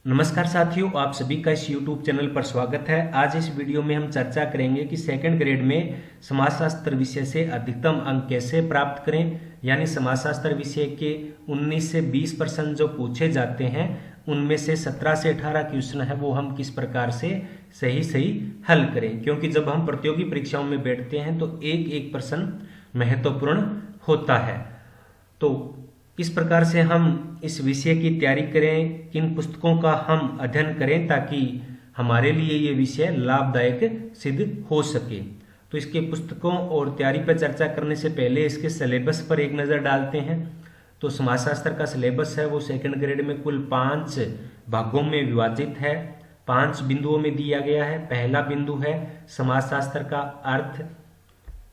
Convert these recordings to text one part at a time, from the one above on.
नमस्कार साथियों, आप सभी का इस YouTube चैनल पर स्वागत है। आज इस वीडियो में हम चर्चा करेंगे कि सेकंड ग्रेड में समाजशास्त्र विषय से अधिकतम अंक कैसे प्राप्त करें। यानी समाजशास्त्र विषय के 19 से 20 प्रश्न जो पूछे जाते हैं उनमें से 17 से 18 क्वेश्चन है वो हम किस प्रकार से सही हल करें, क्योंकि जब हम प्रतियोगी परीक्षाओं में बैठते हैं तो एक एक प्रश्न महत्वपूर्ण होता है। तो किस प्रकार से हम इस विषय की तैयारी करें, किन पुस्तकों का हम अध्ययन करें ताकि हमारे लिए ये विषय लाभदायक सिद्ध हो सके। तो इसके पुस्तकों और तैयारी पर चर्चा करने से पहले इसके सिलेबस पर एक नज़र डालते हैं। तो समाजशास्त्र का सिलेबस है वो सेकंड ग्रेड में कुल 5 भागों में विभाजित है, 5 बिंदुओं में दिया गया है। पहला बिंदु है समाजशास्त्र का अर्थ,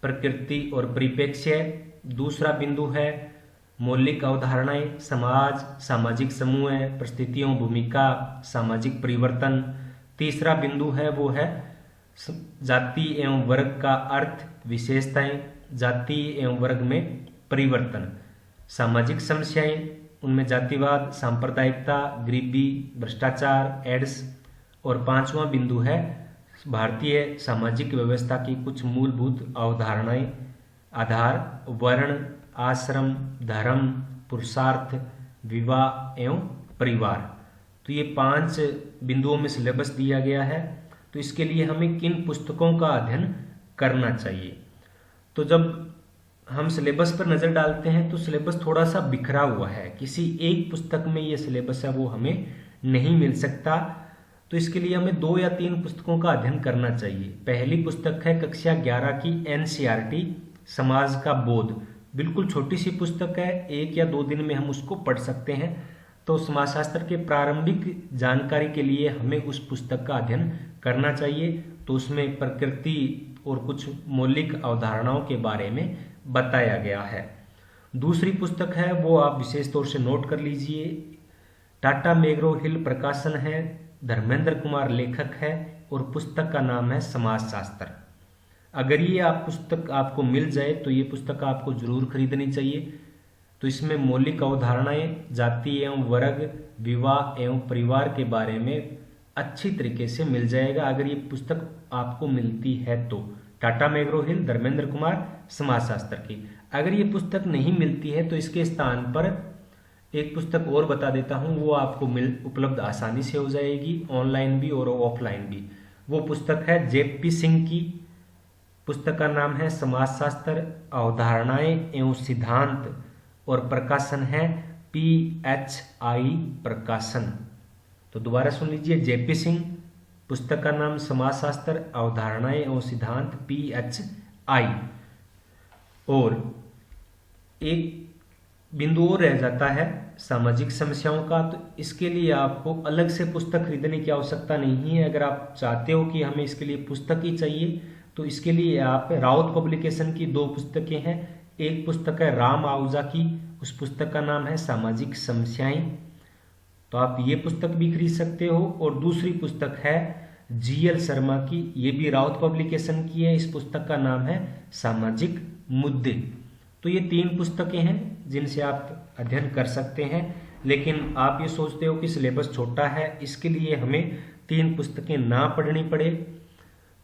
प्रकृति और परिप्रेक्ष्य। दूसरा बिंदु है मौलिक अवधारणाएं, समाज, सामाजिक समूह, परिस्थितियों, भूमिका, सामाजिक परिवर्तन। तीसरा बिंदु है वो है जाति एवं वर्ग का अर्थ, विशेषताएं, जाति एवं वर्ग में परिवर्तन, सामाजिक समस्याएं, उनमें जातिवाद, सांप्रदायिकता, गरीबी, भ्रष्टाचार, एड्स। और 5वां बिंदु है भारतीय सामाजिक व्यवस्था की कुछ मूलभूत अवधारणाएं, आधार, वर्ण, आश्रम, धर्म, पुरुषार्थ, विवाह एवं परिवार। तो ये 5 बिंदुओं में सिलेबस दिया गया है। तो इसके लिए हमें किन पुस्तकों का अध्ययन करना चाहिए। तो जब हम सिलेबस पर नज़र डालते हैं तो सिलेबस थोड़ा सा बिखरा हुआ है, किसी एक पुस्तक में ये सिलेबस है वो हमें नहीं मिल सकता। तो इसके लिए हमें 2 या 3 पुस्तकों का अध्ययन करना चाहिए। पहली पुस्तक है कक्षा 11 की NCERT समाज का बोध। बिल्कुल छोटी सी पुस्तक है, 1 या 2 दिन में हम उसको पढ़ सकते हैं। तो समाजशास्त्र के प्रारंभिक जानकारी के लिए हमें उस पुस्तक का अध्ययन करना चाहिए। तो उसमें प्रकृति और कुछ मौलिक अवधारणाओं के बारे में बताया गया है। दूसरी पुस्तक है वो आप विशेष तौर से नोट कर लीजिए, टाटा मैग्रो हिल प्रकाशन है, धर्मेंद्र कुमार लेखक है और पुस्तक का नाम है समाजशास्त्र। अगर ये पुस्तक आपको मिल जाए तो ये पुस्तक आपको जरूर खरीदनी चाहिए। तो इसमें मौलिक अवधारणाएं, जाति एवं वर्ग, विवाह एवं परिवार के बारे में अच्छी तरीके से मिल जाएगा अगर ये पुस्तक आपको मिलती है तो। टाटा मैग्रो हिल, धर्मेंद्र कुमार, समाजशास्त्र की। अगर ये पुस्तक नहीं मिलती है तो इसके स्थान पर एक पुस्तक और बता देता हूँ, वो आपको उपलब्ध आसानी से हो जाएगी, ऑनलाइन भी और ऑफलाइन भी। वो पुस्तक है JP सिंह की। पुस्तक का नाम है समाजशास्त्र, अवधारणाएं एवं सिद्धांत और प्रकाशन है PHI प्रकाशन। तो दोबारा सुन लीजिए, JP सिंह, पुस्तक का नाम समाजशास्त्र, अवधारणाएं एवं सिद्धांत PHI। और एक बिंदु और रह जाता है सामाजिक समस्याओं का। तो इसके लिए आपको अलग से पुस्तक खरीदने की आवश्यकता नहीं है। अगर आप चाहते हो कि हमें इसके लिए पुस्तक ही चाहिए तो इसके लिए आप राउत पब्लिकेशन की 2 पुस्तकें हैं। एक पुस्तक है राम आहूजा की, उस पुस्तक का नाम है सामाजिक समस्याएं। तो आप ये पुस्तक भी खरीद सकते हो। और दूसरी पुस्तक है GL शर्मा की, ये भी राउत पब्लिकेशन की है। इस पुस्तक का नाम है सामाजिक मुद्दे। तो ये 3 पुस्तकें हैं जिनसे आप अध्ययन कर सकते हैं। लेकिन आप ये सोचते हो कि सिलेबस छोटा है, इसके लिए हमें 3 पुस्तकें ना पढ़नी पड़े,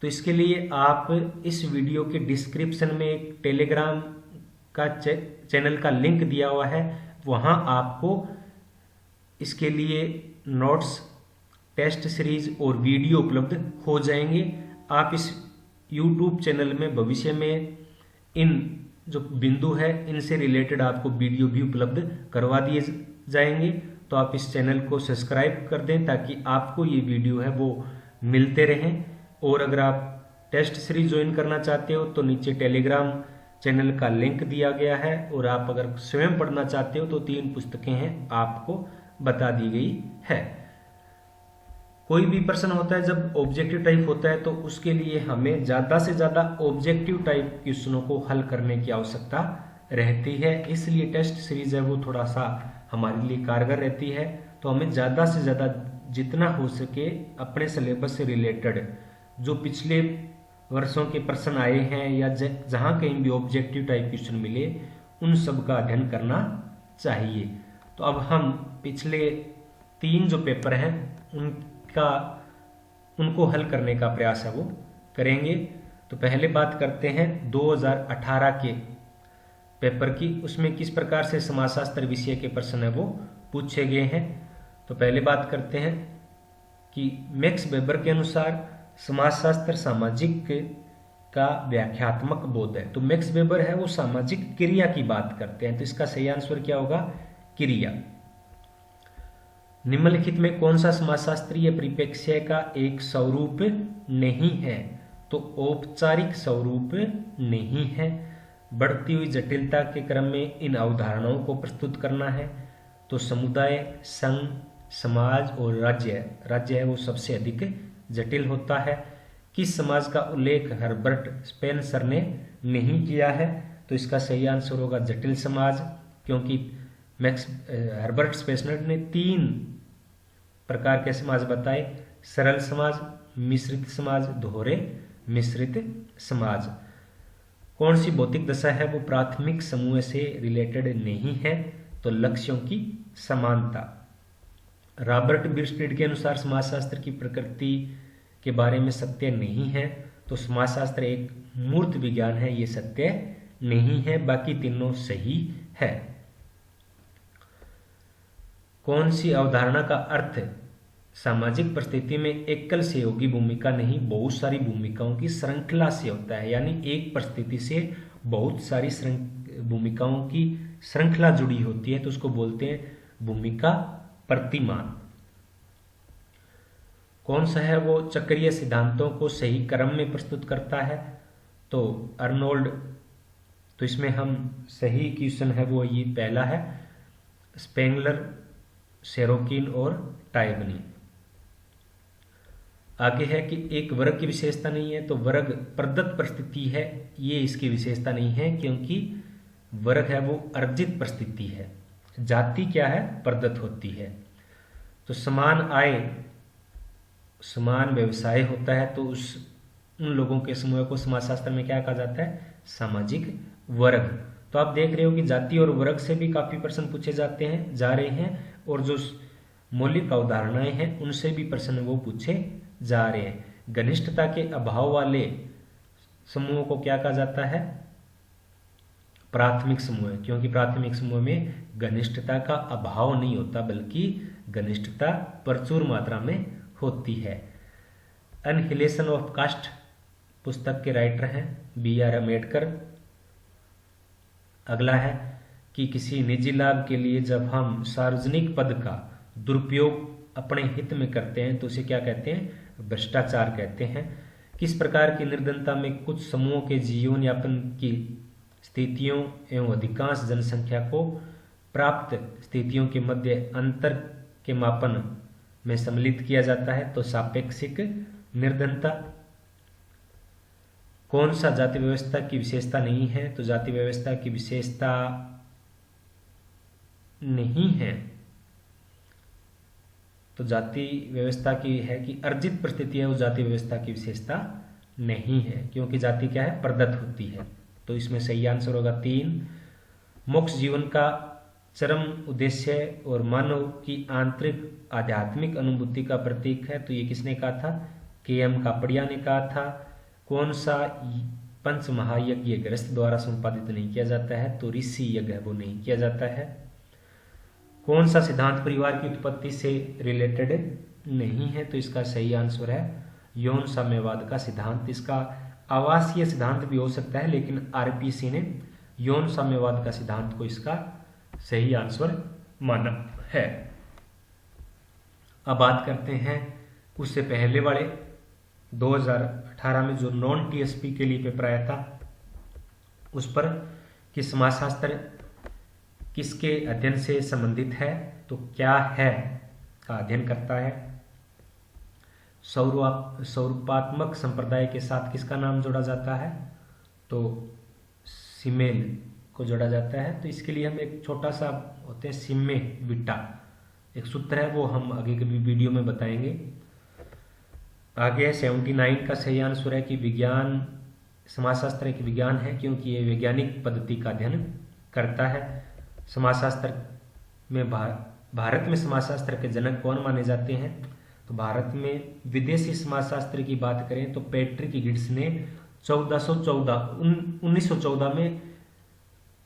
तो इसके लिए आप इस वीडियो के डिस्क्रिप्शन में एक टेलीग्राम का चैनल का लिंक दिया हुआ है, वहाँ आपको इसके लिए नोट्स, टेस्ट सीरीज और वीडियो उपलब्ध हो जाएंगे। आप इस YouTube चैनल में भविष्य में इन जो बिंदु है इनसे रिलेटेड आपको वीडियो भी उपलब्ध करवा दिए जाएंगे। तो आप इस चैनल को सब्सक्राइब कर दें ताकि आपको ये वीडियो है वो मिलते रहें। और अगर आप टेस्ट सीरीज ज्वाइन करना चाहते हो तो नीचे टेलीग्राम चैनल का लिंक दिया गया है। और आप अगर स्वयं पढ़ना चाहते हो तो 3 पुस्तकें हैं आपको बता दी गई है। कोई भी प्रश्न होता है जब ऑब्जेक्टिव टाइप होता है तो उसके लिए हमें ज़्यादा से ज़्यादा ऑब्जेक्टिव टाइप क्वेश्चनों को हल करने की आवश्यकता रहती है। इसलिए टेस्ट सीरीज है वो थोड़ा सा हमारे लिए कारगर रहती है। तो हमें ज़्यादा से ज़्यादा जितना हो सके अपने सिलेबस से रिलेटेड जो पिछले वर्षों के प्रश्न आए हैं या जहाँ कहीं भी ऑब्जेक्टिव टाइप क्वेश्चन मिले उन सब का अध्ययन करना चाहिए। तो अब हम पिछले 3 जो पेपर हैं उनको हल करने का प्रयास है वो करेंगे। तो पहले बात करते हैं 2018 के पेपर की, उसमें किस प्रकार से समाजशास्त्र विषय के प्रश्न है वो पूछे गए हैं। तो पहले बात करते हैं कि मैक्स वेबर के अनुसार समाजशास्त्र सामाजिक का व्याख्यात्मक बोध है। तो मैक्स वेबर है वो सामाजिक क्रिया की बात करते हैं, तो इसका सही आंसर क्या होगा? क्रिया। निम्नलिखित में कौन सा समाजशास्त्रीय परिप्रेक्ष्य का एक स्वरूप नहीं है? तो औपचारिक स्वरूप नहीं है। बढ़ती हुई जटिलता के क्रम में इन अवधारणाओं को प्रस्तुत करना है। तो समुदाय, संघ, समाज और राज्य है वो सबसे अधिक जटिल होता है। किस समाज का उल्लेख हर्बर्ट स्पेंसर ने नहीं किया है? तो इसका सही आंसर होगा जटिल समाज, क्योंकि हर्बर्ट स्पेंसर ने 3 प्रकार के समाज बताए: सरल समाज, मिश्रित समाज, दोहरे मिश्रित समाज। कौन सी भौतिक दशा है वो प्राथमिक समूह से रिलेटेड नहीं है? तो लक्ष्यों की समानता। रॉबर्ट बिरस्टेड के अनुसार समाजशास्त्र की प्रकृति के बारे में सत्य नहीं है। तो समाजशास्त्र एक मूर्त विज्ञान है, ये सत्य नहीं है, बाकी तीनों सही है। कौन सी अवधारणा का अर्थ सामाजिक परिस्थिति में एकल सहयोगी भूमिका नहीं, बहुत सारी भूमिकाओं की श्रृंखला से होता है? यानी एक परिस्थिति से बहुत सारी भूमिकाओं की श्रृंखला जुड़ी होती है, तो उसको बोलते हैं भूमिका प्रतिमान। कौन सा है वो चक्रीय सिद्धांतों को सही क्रम में प्रस्तुत करता है? तो अर्नोल्ड। तो इसमें हम सही क्वेश्चन है वो ये पहला है, स्पेंगलर, सेरोकिन और टाइबनी। आगे है कि एक वर्ग की विशेषता नहीं है, तो वर्ग प्रदत्त परिस्थिति है, ये इसकी विशेषता नहीं है, क्योंकि वर्ग है वो अर्जित परिस्थिति है। जाति क्या है? प्रदत्त होती है। तो समान आय, समान व्यवसाय होता है, तो उन लोगों के समूह को समाजशास्त्र में क्या कहा जाता है? सामाजिक वर्ग। तो आप देख रहे हो कि जाति और वर्ग से भी काफी प्रश्न पूछे जा रहे हैं, और जो मौलिक अवधारणाएं हैं उनसे भी प्रश्न वो पूछे जा रहे हैं। घनिष्ठता के अभाव वाले समूहों को क्या कहा जाता है? प्राथमिक समूह, क्योंकि प्राथमिक समूह में घनिष्ठता का अभाव नहीं होता, बल्कि घनिष्ठता प्रचुर मात्रा में होती है। अनहिलेशन ऑफ कास्ट पुस्तक के राइटर हैं BR अम्बेडकर। अगला है कि किसी निजी लाभ के लिए जब हम सार्वजनिक पद का दुरुपयोग अपने हित में करते हैं तो उसे क्या कहते हैं? भ्रष्टाचार कहते हैं। किस प्रकार की निर्धनता में कुछ समूहों के जीवन यापन की स्थितियों एवं अधिकांश जनसंख्या को प्राप्त स्थितियों के मध्य अंतर के मापन में सम्मिलित किया जाता है? तो सापेक्षिक निर्धनता। कौन सा जाति व्यवस्था की विशेषता नहीं है? तो जाति व्यवस्था की विशेषता नहीं है, तो जाति व्यवस्था की है कि अर्जित परिस्थिति है, उस जाति व्यवस्था की विशेषता नहीं है, क्योंकि जाति क्या है? प्रदत्त होती है। तो इसमें सही आंसर होगा 3। मोक्ष जीवन का चरम उद्देश्य और मानव की आंतरिक आध्यात्मिक अनुभूति का प्रतीक है, तो ये किसने कहा था? KM कापड़िया ने कहा था। कौन सा पंच महायज्ञ गृहस्थ द्वारा संपादित नहीं किया जाता है? तो ऋषि यज्ञ वो नहीं किया जाता है। कौन सा सिद्धांत परिवार की उत्पत्ति से रिलेटेड नहीं है? तो इसका सही आंसर है यौन साम्यवाद का सिद्धांत। इसका आवासीय सिद्धांत भी हो सकता है, लेकिन RPC ने यौन साम्यवाद का सिद्धांत को इसका सही आंसर माना है। अब बात करते हैं उससे पहले वाले 2018 में जो नॉन TSP के लिए पेपर आया था उस पर कि समाजशास्त्र किसके अध्ययन से संबंधित है? तो क्या है का अध्ययन करता है। स्वरूपात्मक संप्रदाय के साथ किसका नाम जोड़ा जाता है? तो सिमेल को जोड़ा जाता है। तो इसके लिए हम एक छोटा सा होते हैं सिम्मे विटा, एक सूत्र है, वो हम आगे के वीडियो में बताएंगे। आगे 79 का सही आंसर है कि विज्ञान, समाजशास्त्र एक विज्ञान है क्योंकि ये वैज्ञानिक पद्धति का अध्ययन करता है। समाजशास्त्र में भारत में समाजशास्त्र के जनक कौन माने जाते हैं? तो भारत में विदेशी समाजशास्त्र की बात करें तो पैट्रिक गिड्स ने 1914 में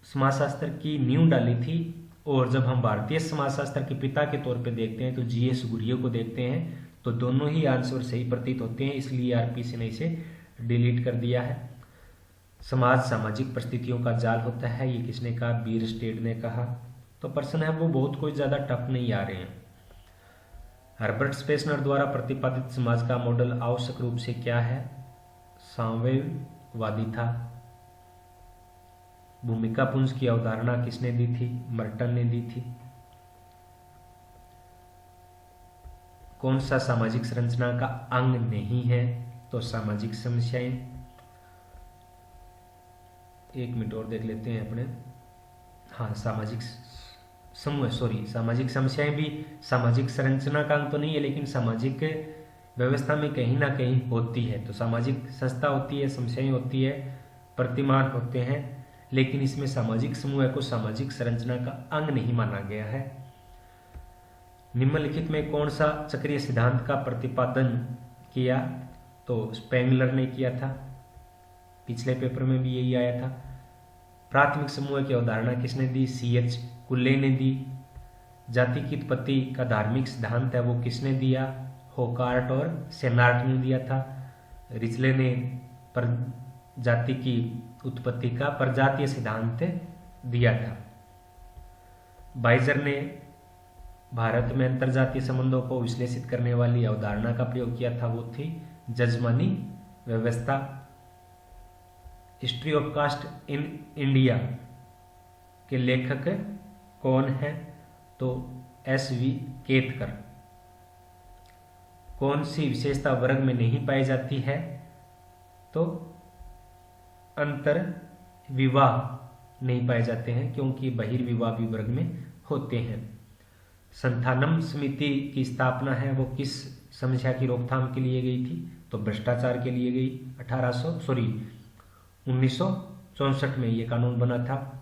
समाजशास्त्र की नींव डाली थी। और जब हम भारतीय समाजशास्त्र के पिता के तौर पे देखते हैं तो जीएस गुरियो को देखते हैं, तो दोनों ही आंसर सही प्रतीत होते हैं, इसलिए आरपीसी ने इसे डिलीट कर दिया है। समाज सामाजिक परिस्थितियों का जाल होता है, ये किसने कहा? बीयरस्टेड ने कहा। तो प्रश्न है वो बहुत कोई ज्यादा टफ नहीं आ रहे हैं। हर्बर्ट स्पेसनर द्वारा प्रतिपादित समाज का मॉडल आवश्यक रूप से क्या है? साम्यवादी था। भूमिका पुंज की अवधारणा किसने दी थी? मर्टन ने दी थी। कौन सा सामाजिक संरचना का अंग नहीं है? तो सामाजिक समस्याएं। एक मिनट और देख लेते हैं अपने। हाँ, सामाजिक समूह, सामाजिक समस्याएं भी सामाजिक संरचना का अंग तो नहीं है, लेकिन सामाजिक व्यवस्था में कहीं ना कहीं होती है। तो सामाजिक संस्था होती है, समस्याएं होती है, प्रतिमान होते हैं, लेकिन इसमें सामाजिक समूह को सामाजिक संरचना का अंग नहीं माना गया है। निम्नलिखित में कौन सा चक्रीय सिद्धांत का प्रतिपादन किया? तो स्पेंगलर ने किया था। पिछले पेपर में भी यही आया था। प्राथमिक समूह की अवधारणा किसने दी? सीएच कुल्ले ने दी। जाति की उत्पत्ति का धार्मिक सिद्धांत है वो किसने दिया? होकार्ट और सेनार्ट ने दिया था। रिचले ने पर जाति की उत्पत्ति का प्रजातीय सिद्धांत दिया था। बाइजर ने भारत में अंतरजातीय संबंधों को विश्लेषित करने वाली अवधारणा का प्रयोग किया था, वो थी जजमानी व्यवस्था। History of caste in India के लेखक कौन है? तो एस.वी. केतकर। कौन सी विशेषता वर्ग में नहीं पाई जाती है? तो अंतर विवाह नहीं पाए जाते हैं, क्योंकि बहिर्विवाह भी वर्ग में होते हैं। संथानम समिति की स्थापना है वो किस समस्या की रोकथाम के लिए गई थी? तो भ्रष्टाचार के लिए गई। 1964 में ये कानून बना था।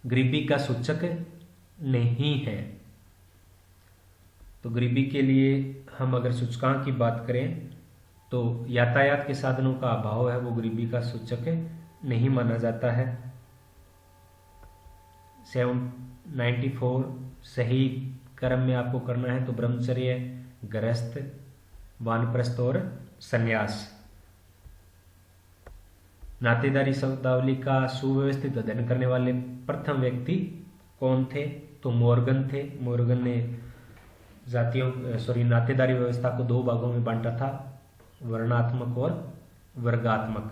गरीबी का सूचक नहीं है। तो गरीबी के लिए हम अगर सूचकांक की बात करें तो यातायात के साधनों का अभाव है वो गरीबी का सूचक नहीं माना जाता है। 794 सही कर्म में आपको करना है तो ब्रह्मचर्य, गृहस्थ, वानप्रस्थ और संन्यास। नातेदारी शब्दावली का सुव्यवस्थित अध्ययन करने वाले प्रथम व्यक्ति कौन थे? तो मोर्गन थे। मोर्गन ने नातेदारी व्यवस्था को दो भागों में बांटा था, वर्णात्मक और वर्गात्मक।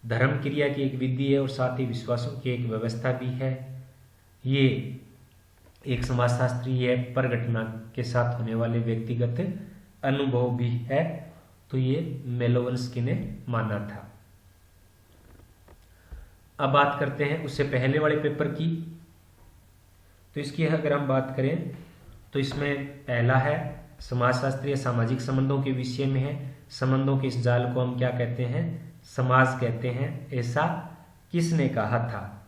धर्म क्रिया की एक विधि है और साथ ही विश्वासों की एक व्यवस्था भी है। ये एक समाजशास्त्रीय परघटना के साथ होने वाले व्यक्तिगत अनुभव भी है। तो ये मेलोवंस्की ने माना था। अब बात करते हैं उससे पहले वाले पेपर की। तो इसकी अगर हम बात करें तो इसमें पहला है समाजशास्त्रीय सामाजिक संबंधों के विषय में है। संबंधों के इस जाल को हम क्या कहते हैं? समाज कहते हैं। ऐसा किसने कहा था?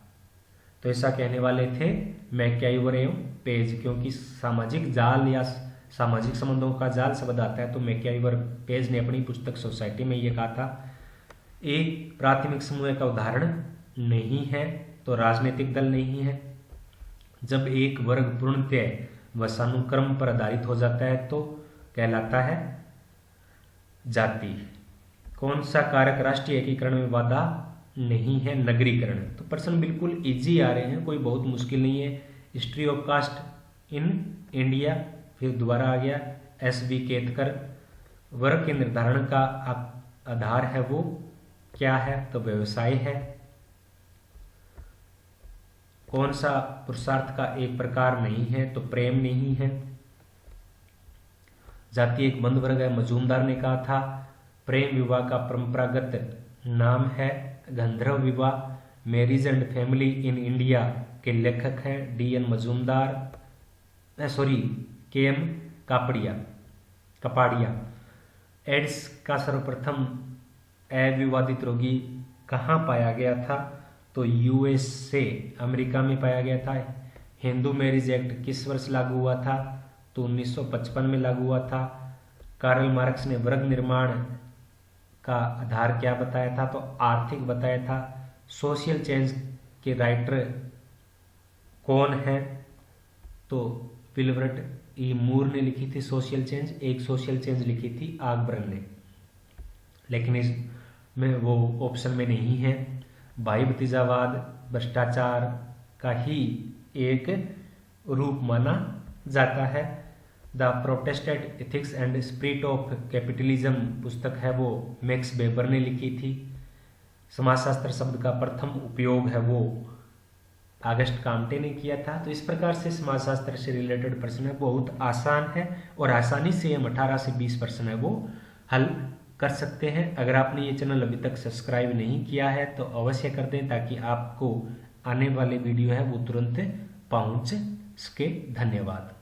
तो ऐसा कहने वाले थे मैकआइवर एवं पेज, क्योंकि सामाजिक जाल या सामाजिक संबंधों का जाल शब्द आता है तो मैकआइवर पेज ने अपनी पुस्तक सोसाइटी में ये कहा था। एक प्राथमिक समूह का उदाहरण नहीं है तो राजनीतिक दल नहीं है। जब एक वर्ग पूर्णतः वंशानुक्रम पर आधारित हो जाता है तो कहलाता है जाति। कौन सा कारक राष्ट्रीय एकीकरण में बाधा नहीं है? नगरीकरण। तो प्रश्न बिल्कुल इजी आ रहे हैं, कोई बहुत मुश्किल नहीं है। History of caste in India, फिर दोबारा आ गया एस.वी. केतकर। वर्ग के निर्धारण का आधार है वो क्या है? तो व्यवसाय है। कौन सा पुरुषार्थ का एक प्रकार नहीं है? तो प्रेम नहीं है। जाति एक बंद वर्ग है, मजूमदार ने कहा था। प्रेम विवाह का परंपरागत नाम है गंधर्व विवाह। Marriage and family in India के लेखक हैं D N. Majumdar, K M. Kapadia. AIDS का सर्वप्रथम अविवादित रोगी कहाँ पाया गया था? तो यूएसए, अमेरिका में पाया गया था। हिंदू मैरिज एक्ट किस वर्ष लागू हुआ था? तो 1955 में लागू हुआ था। कार्ल मार्क्स ने वर्ग निर्माण का आधार क्या बताया था? तो आर्थिक बताया था। सोशल चेंज के राइटर कौन है? तो विल्बर्ट ई मूर ने लिखी थी सोशल चेंज। एक सोशल चेंज लिखी थी आगबर्न ने, लेकिन इसमें वो ऑप्शन में नहीं है। भाई भतीजावाद भ्रष्टाचार का ही एक रूप माना जाता है। The Protestant ethics and spirit of capitalism पुस्तक है वो मैक्स वेबर ने लिखी थी। समाजशास्त्र शब्द का प्रथम उपयोग है वो ऑगस्ट काम्टे ने किया था। तो इस प्रकार से समाजशास्त्र से रिलेटेड प्रश्न है, बहुत आसान है और आसानी से हम 18 से 20 प्रश्न है वो हल कर सकते हैं। अगर आपने ये चैनल अभी तक सब्सक्राइब नहीं किया है तो अवश्य कर दें, ताकि आपको आने वाले वीडियो है वो तुरंत पहुंच सके। धन्यवाद।